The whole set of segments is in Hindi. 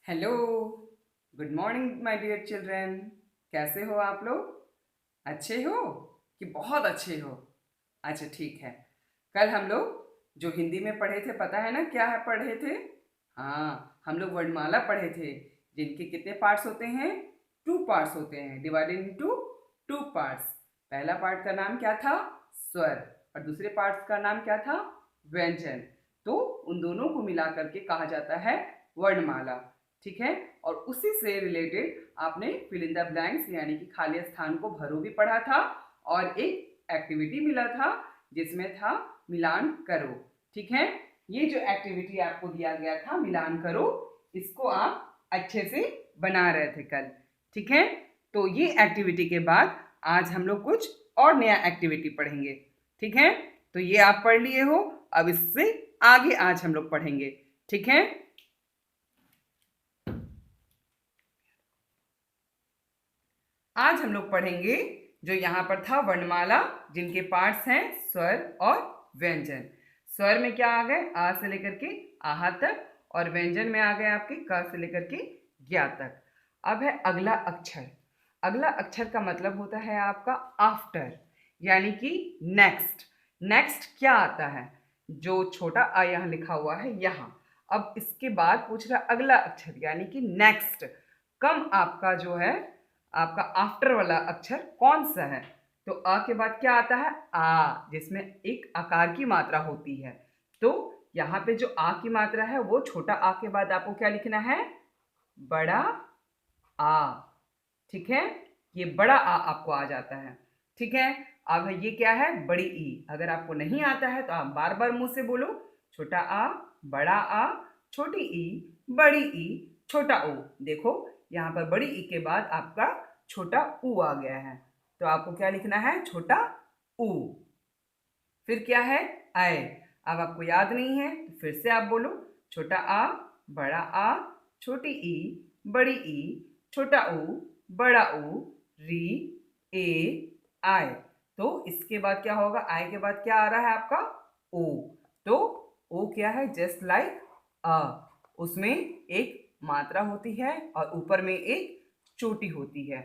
Hello, good morning my dear children. कैसे हो आप लोग? अच्छे हो कि बहुत अच्छे हो? अच्छा ठीक है। कल हम लोग जो हिंदी में पढ़े थे, पता है ना क्या है पढ़े थे? हाँ, हम लोग वर्णमाला पढ़े थे, जिनके कितने पार्ट्स होते हैं? टू पार्ट्स होते हैं, डिवाइडेड इनटू टू पार्ट्स। पहला पार्ट का नाम क्या था? स्वर। और दूसरे पार्ट का नाम क्या था? व्यंजन। तो उन दोनों को मिला करके कहा जाता है वर्णमाला। ठीक है। और उसी से रिलेटेड आपने फिल इन द ब्लैंक्स यानी कि खाली स्थान को भरो भी पढ़ा था, और एक एक्टिविटी मिला था जिसमें था मिलान करो। ठीक है। ये जो एक्टिविटी आपको दिया गया था मिलान करो, इसको आप अच्छे से बना रहे थे कल। ठीक है। तो ये एक्टिविटी के बाद आज हम लोग कुछ और नया एक्टिविटी पढ़ेंगे। ठीक है। तो ये आप पढ़ लिए हो, अब इससे आगे आज हम लोग पढ़ेंगे। ठीक है। आज हम लोग पढ़ेंगे जो यहाँ पर था वर्णमाला, जिनके पार्ट्स हैं स्वर और व्यंजन। स्वर में क्या आ गए? आ से लेकर के आहा तक, और व्यंजन में आ गए आपके क से लेकर के ज्ञा तक। अब है अगला अक्षर। अगला अक्षर का मतलब होता है आपका आफ्टर, यानी कि नेक्स्ट। नेक्स्ट क्या आता है? जो छोटा आ यहाँ लिखा हुआ है यहाँ। अब इसके बाद पूछ रहा अगला अक्षर यानी कि नेक्स्ट। कम आपका जो है, आपका आफ्टर वाला अक्षर कौन सा है? तो अ के बाद क्या आता है? आ, जिसमें एक आकार की मात्रा होती है। तो यहाँ पे जो आ की मात्रा है वो छोटा आ के बाद आपको क्या लिखना है? बड़ा आ। ठीक है। ये बड़ा आ आपको आ जाता है। ठीक है। अब ये क्या है? बड़ी ई। अगर आपको नहीं आता है तो आप बार बार मुंह से बोलो, छोटा आ, बड़ा आ, छोटी ई, बड़ी ई, छोटा ऊ। देखो यहाँ पर बड़ी ई के बाद आपका छोटा ऊ आ गया है, तो आपको क्या लिखना है? छोटा ऊ। फिर क्या है? आए। अब आपको याद नहीं है तो फिर से आप बोलो, छोटा आ, बड़ा आ, छोटी ई, बड़ी ई, छोटा ऊ, बड़ा ऊ, री, ए, आए। तो इसके बाद क्या होगा? आए के बाद क्या आ रहा है आपका? ओ। तो ओ क्या है? जस्ट लाइक अ। उसमें एक मात्रा होती है और ऊपर में एक चोटी होती है।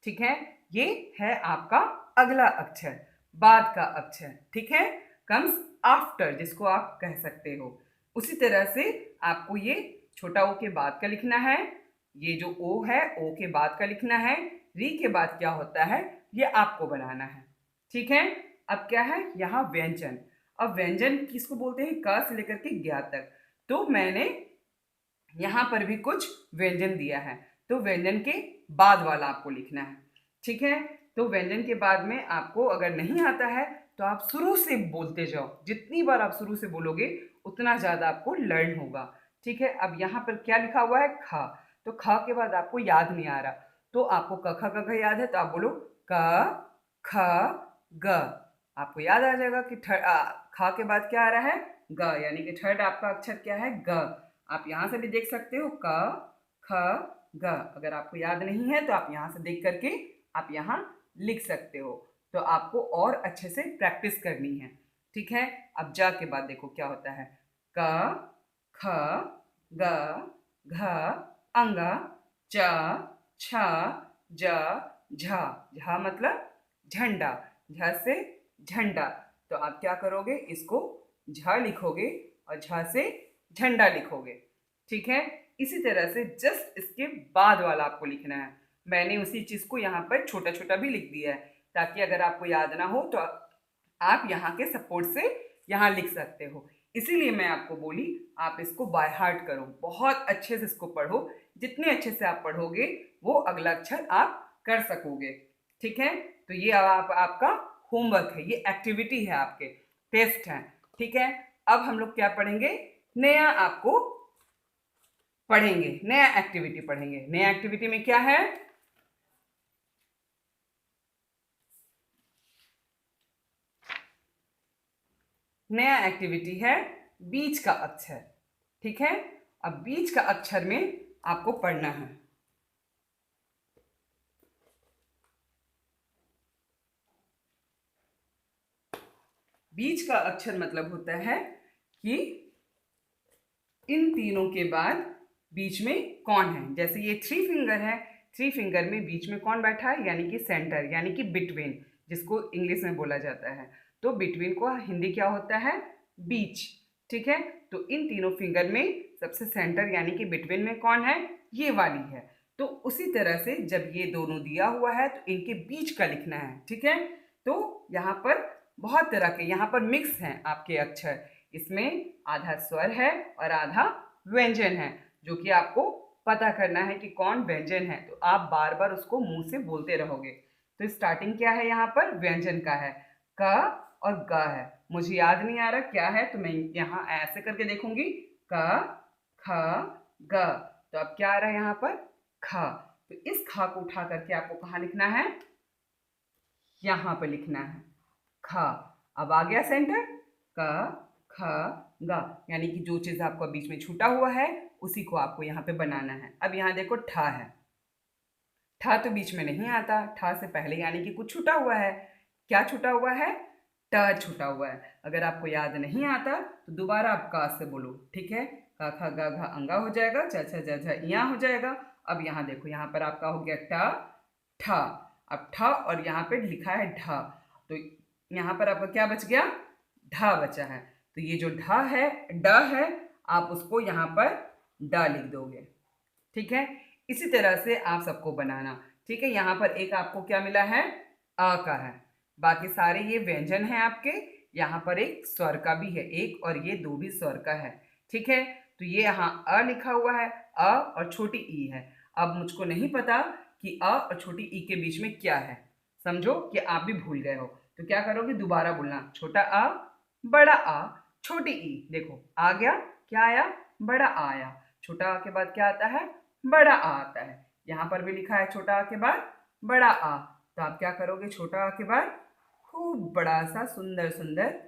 ठीक है। ये है आपका अगला अक्षर, बाद का अक्षर। ठीक है। कम्स आफ्टर, जिसको आप कह सकते हो। उसी तरह से आपको ये छोटा ओ के बाद का लिखना है, ये जो ओ है ओ के बाद का लिखना है, री के बाद क्या होता है ये आपको बनाना है। ठीक है। अब क्या है यहाँ? व्यंजन। अब व्यंजन किसको बोलते हैं? क से लेकर के ज्ञा तक। तो मैंने यहाँ पर भी कुछ व्यंजन दिया है, तो व्यंजन के बाद वाला आपको लिखना है। ठीक है। तो व्यंजन के बाद में आपको अगर नहीं आता है तो आप शुरू से बोलते जाओ, जितनी बार आप शुरू से बोलोगे उतना ज़्यादा आपको लर्न होगा। ठीक है। अब यहाँ पर क्या लिखा हुआ है? ख। तो ख के बाद आपको याद नहीं आ रहा, तो आपको क ख ग घ याद है तो आप बोलो क ख ग। आपको याद आ जाएगा कि ख के बाद क्या आ रहा है? ग, यानी कि थर्ड आपका अक्षर क्या है? ग। आप यहाँ से भी देख सकते हो क ख ग। अगर आपको याद नहीं है तो आप यहाँ से देख करके आप यहाँ लिख सकते हो। तो आपको और अच्छे से प्रैक्टिस करनी है। ठीक है। अब जा के बाद देखो क्या होता है? क ख ग घ अंग च छ ज झ। झ मतलब झंडा। झ से झंडा। तो आप क्या करोगे? इसको झ लिखोगे और झ से झंडा लिखोगे। ठीक है। इसी तरह से जस्ट इसके बाद वाला आपको लिखना है। मैंने उसी चीज को यहाँ पर छोटा छोटा भी लिख दिया है, ताकि अगर आपको याद ना हो तो आप यहाँ के सपोर्ट से यहाँ लिख सकते हो। इसीलिए मैं आपको बोली आप इसको बाय हार्ट करो, बहुत अच्छे से इसको पढ़ो। जितने अच्छे से आप पढ़ोगे वो अगला अक्षर आप कर सकोगे। ठीक है। तो ये आपका होमवर्क है, ये एक्टिविटी है, आपके टेस्ट है। ठीक है। अब हम लोग क्या पढ़ेंगे? नया आपको पढ़ेंगे, नया एक्टिविटी पढ़ेंगे। नया एक्टिविटी में क्या है? नया एक्टिविटी है बीच का अक्षर। ठीक है। अब बीच का अक्षर में आपको पढ़ना है। बीच का अक्षर मतलब होता है कि इन तीनों के बाद बीच में कौन है। जैसे ये 3 फिंगर है, 3 फिंगर में बीच में कौन बैठा है, यानी कि सेंटर, यानी कि बिटवीन, जिसको इंग्लिश में बोला जाता है। तो बिटवीन को हिंदी क्या होता है, बीच। ठीक है, तो इन तीनों फिंगर में सबसे सेंटर यानी कि बिटवीन में कौन है, ये वाली है। तो उसी तरह से जब ये दोनों दिया हुआ है तो इनके बीच का लिखना है। ठीक है, तो यहाँ पर बहुत तरह के यहाँ पर मिक्स हैं आपके अक्षर। इसमें आधा स्वर है और आधा व्यंजन है, जो कि आपको पता करना है कि कौन व्यंजन है। तो आप बार बार उसको मुंह से बोलते रहोगे। तो स्टार्टिंग क्या है, यहाँ पर व्यंजन का है, क और ग है। मुझे याद नहीं आ रहा क्या है, तो मैं यहाँ ऐसे करके देखूंगी, क ख ग। तो अब क्या आ रहा है यहाँ पर, ख। तो इस ख को उठा करके आपको कहाँ लिखना है, यहाँ पर लिखना है, ख। अब आ गया सेंटर, क ख ग, यानी कि जो चीज़ आपका बीच में छूटा हुआ है उसी को आपको यहाँ पे बनाना है। अब यहाँ देखो ठ है, ठ तो बीच में नहीं आता, ठ से पहले यानी कि कुछ छूटा हुआ है। क्या छूटा हुआ है, ट छूटा हुआ है। अगर आपको याद नहीं आता तो दोबारा आप क से बोलो। ठीक है, क ख ग घ अंगा हो जाएगा, च छ ज झ इया हो जाएगा। अब यहाँ देखो, यहाँ पर आपका हो गया ट ठ। अब ठ और यहाँ पे लिखा है ढ, तो यहाँ पर आपका क्या बच गया, ढ बचा है। तो ये जो ढ है, ड है, आप उसको यहाँ पर ड लिख दोगे। ठीक है, इसी तरह से आप सबको बनाना। ठीक है, यहाँ पर एक आपको क्या मिला है, अ का है, बाकी सारे ये व्यंजन हैं आपके। यहाँ पर एक स्वर का भी है एक, और ये दो भी स्वर का है। ठीक है, तो ये यहाँ अ लिखा हुआ है, अ और छोटी ई है। अब मुझको नहीं पता कि अ और छोटी ई के बीच में क्या है। समझो कि आप भी भूल गए हो, तो क्या करोगे, दोबारा बोलना, छोटा अ, बड़ा आ, छोटी ई। देखो आ गया, क्या आया, बड़ा आ आया। छोटा आ के बाद क्या आता है, बड़ा आ आता है। यहाँ पर भी लिखा है छोटा आ के बाद बड़ा आ। तो आप क्या करोगे, छोटा आ के बाद खूब बड़ा सा सुंदर सुंदर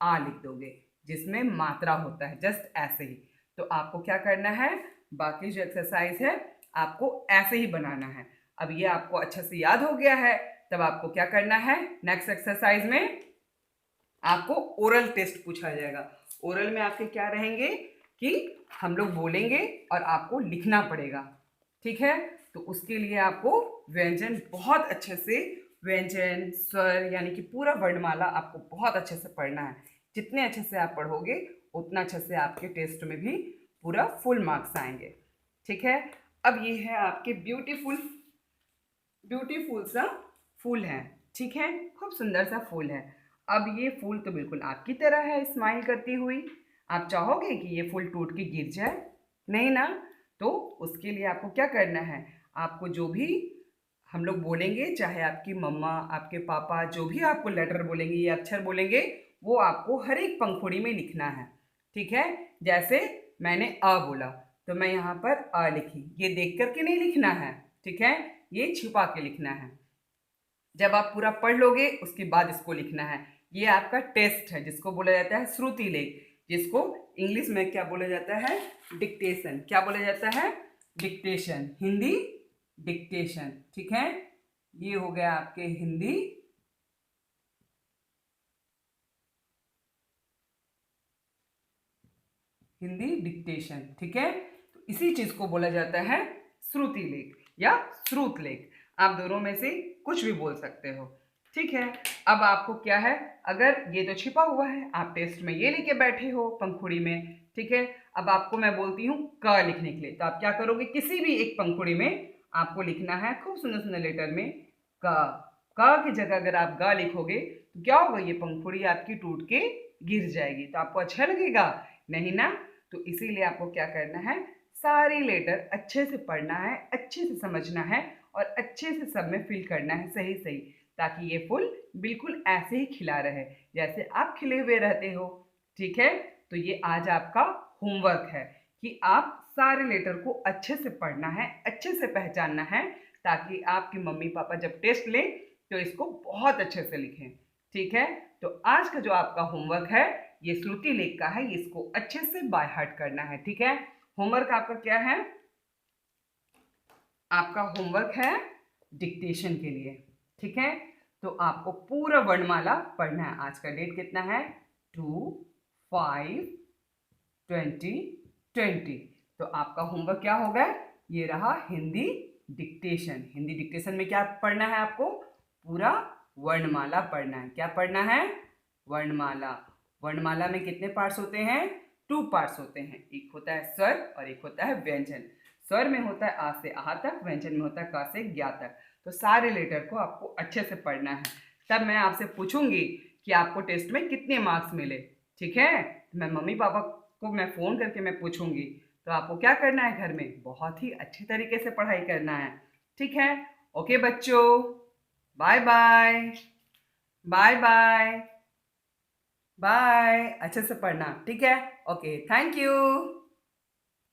आ लिख दोगे, जिसमें मात्रा होता है, जस्ट ऐसे ही। तो आपको क्या करना है, बाकी जो एक्सरसाइज है आपको ऐसे ही बनाना है। अब ये आपको अच्छे से याद हो गया है, तब आपको क्या करना है, नेक्स्ट एक्सरसाइज में आपको ओरल टेस्ट पूछा जाएगा। ओरल में आपके क्या रहेंगे कि हम लोग बोलेंगे और आपको लिखना पड़ेगा। ठीक है, तो उसके लिए आपको व्यंजन बहुत अच्छे से, व्यंजन स्वर यानी कि पूरा वर्णमाला आपको बहुत अच्छे से पढ़ना है। जितने अच्छे से आप पढ़ोगे उतना अच्छे से आपके टेस्ट में भी पूरा फुल मार्क्स आएंगे। ठीक है, अब ये है आपके ब्यूटीफुल ब्यूटीफुल सा फूल है। ठीक है, खूब सुंदर सा फूल है। अब ये फूल तो बिल्कुल आपकी तरह है, स्माइल करती हुई। आप चाहोगे कि ये फूल टूट के गिर जाए, नहीं ना। तो उसके लिए आपको क्या करना है, आपको जो भी हम लोग बोलेंगे, चाहे आपकी मम्मा, आपके पापा, जो भी आपको लेटर बोलेंगे या अक्षर बोलेंगे, वो आपको हर एक पंखुड़ी में लिखना है। ठीक है, जैसे मैंने अ बोला तो मैं यहाँ पर अ लिखी, ये देख करके नहीं लिखना है। ठीक है, ये छिपा के लिखना है। जब आप पूरा पढ़ लोगे उसके बाद इसको लिखना है। ये आपका टेस्ट है, जिसको बोला जाता है श्रुति लेख, जिसको इंग्लिश में क्या बोला जाता है, डिक्टेशन। क्या बोला जाता है, डिक्टेशन, हिंदी डिक्टेशन। ठीक है, ये हो गया आपके हिंदी डिक्टेशन। ठीक है, तो इसी चीज को बोला जाता है श्रुति लेख या श्रुत लेख। आप दोनों में से कुछ भी बोल सकते हो। ठीक है, अब आपको क्या है, अगर ये तो छिपा हुआ है, आप टेस्ट में ये लेके बैठे हो पंखुड़ी में। ठीक है, अब आपको मैं बोलती हूँ क लिखने के लिए, तो आप क्या करोगे, किसी भी एक पंखुड़ी में आपको लिखना है खूब सुंदर सुंदर लेटर में क। क की जगह अगर आप ग लिखोगे तो क्या होगा, ये पंखुड़ी आपकी टूट के गिर जाएगी। तो आपको अच्छा लगेगा, नहीं ना। तो इसीलिए आपको क्या करना है, सारे लेटर अच्छे से पढ़ना है, अच्छे से समझना है और अच्छे से सब में फिल करना है, सही सही, ताकि ये फूल बिल्कुल ऐसे ही खिला रहे जैसे आप खिले हुए रहते हो। ठीक है, तो ये आज आपका होमवर्क है कि आप सारे लेटर को अच्छे से पढ़ना है, अच्छे से पहचानना है, ताकि आपकी मम्मी पापा जब टेस्ट लें तो इसको बहुत अच्छे से लिखें। ठीक है, तो आज का जो आपका होमवर्क है ये श्रुति लेख का है, इसको अच्छे से बाय हार्ट करना है। ठीक है, होमवर्क आपका क्या है, आपका होमवर्क है डिक्टेशन के लिए। ठीक है, तो आपको पूरा वर्णमाला पढ़ना है। आज का डेट कितना है, 2/5/2020। तो आपका होमवर्क क्या होगा? ये रहा हिंदी डिक्टेशन। हिंदी डिक्टेशन में क्या पढ़ना है आपको? पूरा वर्णमाला पढ़ना है। क्या पढ़ना है? वर्णमाला। वर्णमाला में कितने पार्ट्स होते हैं? 2 पार्ट्स होते हैं। एक होता है स्वर और एक होता है व्यंजन। स्वर में होता है आ से आहा तक, व्यंजन में होता है का से ज्ञा तक। तो सारे लेटर को आपको अच्छे से पढ़ना है। तब मैं आपसे पूछूंगी कि आपको टेस्ट में कितने मार्क्स मिले। ठीक है? मैं मम्मी पापा को मैं फ़ोन करके मैं पूछूंगी। तो आपको क्या करना है घर में? बहुत ही अच्छे तरीके से पढ़ाई करना है। ठीक है? ओके बच्चों, bye bye. Bye bye. Bye. अच्छे से पढ़ना। ठीक है? Okay, thank you.